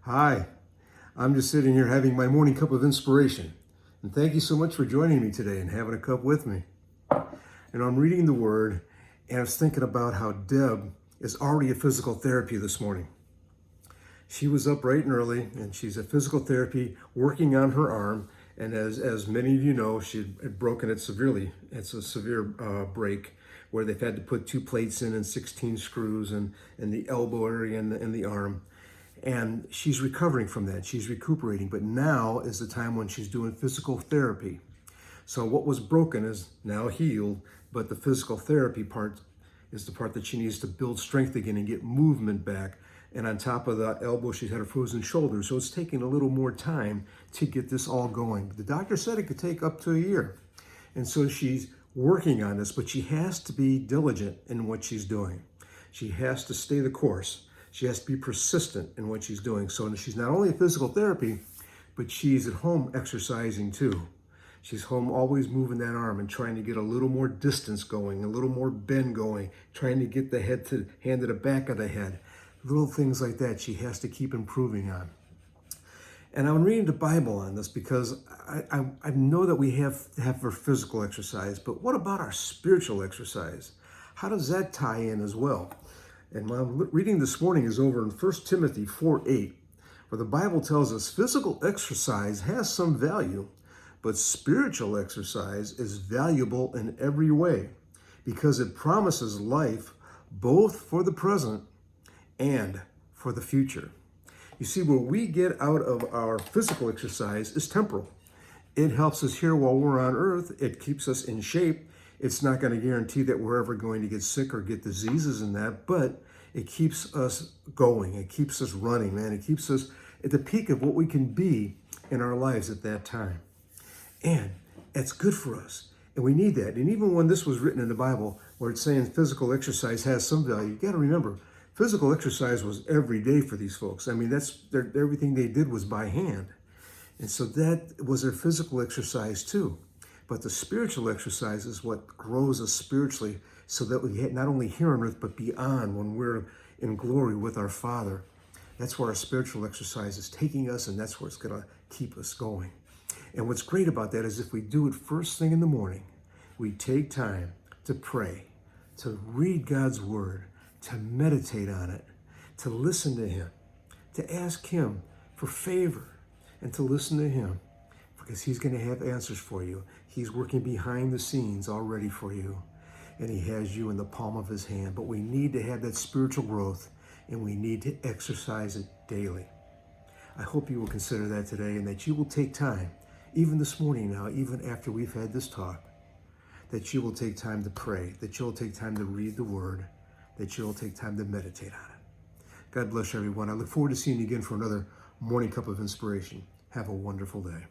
Hi, I'm just sitting here having my morning cup of inspiration. And thank you so much for joining me today and having a cup with me. And I'm reading the Word, and I was thinking about how Deb is already at physical therapy this morning. She was up bright and early, and she's at physical therapy working on her arm. And as many of you know, she had broken it severely. It's a severe break where they've had to put 2 plates in and 16 screws in the elbow area and the arm. And she's recovering from that. She's recuperating. But now is the time when she's doing physical therapy. So what was broken is now healed, but the physical therapy part is the part that she needs to build strength again and get movement back. And on top of that elbow, she's had a frozen shoulder. So it's taking a little more time to get this all going. The doctor said it could take up to a year. And so she's working on this, but she has to be diligent in what she's doing. She has to stay the course. She has to be persistent in what she's doing. So she's not only in physical therapy, but she's at home exercising too. She's home always moving that arm and trying to get a little more distance going, a little more bend going, trying to get the hand to the back of the head. Little things like that she has to keep improving on. And I'm reading the Bible on this because I know that we have to have our physical exercise, but what about our spiritual exercise? How does that tie in as well? And what I'm reading this morning is over in 1 Timothy 4:8, where the Bible tells us physical exercise has some value, but spiritual exercise is valuable in every way because it promises life both for the present and for the future. You see, what we get out of our physical exercise is temporal. It helps us here while we're on earth. It keeps us in shape. It's not going to guarantee that we're ever going to get sick or get diseases in that, but it keeps us going. It keeps us running, man. It keeps us at the peak of what we can be in our lives at that time. And it's good for us. And we need that. And even when this was written in the Bible, where it's saying physical exercise has some value, you got to remember, physical exercise was every day for these folks. I mean, everything they did was by hand. And so that was their physical exercise too. But the spiritual exercise is what grows us spiritually so that we not only here on earth, but beyond when we're in glory with our Father. That's where our spiritual exercise is taking us, and that's where it's going to keep us going. And what's great about that is if we do it first thing in the morning, we take time to pray, to read God's Word, to meditate on it, to listen to Him, to ask Him for favor, and to listen to Him, because He's going to have answers for you. He's working behind the scenes already for you, and He has you in the palm of His hand. But we need to have that spiritual growth, and we need to exercise it daily. I hope you will consider that today, and that you will take time, even this morning now, even after we've had this talk, that you will take time to pray, that you'll take time to read the Word, that you'll take time to meditate on it. God bless everyone. I look forward to seeing you again for another morning cup of inspiration. Have a wonderful day.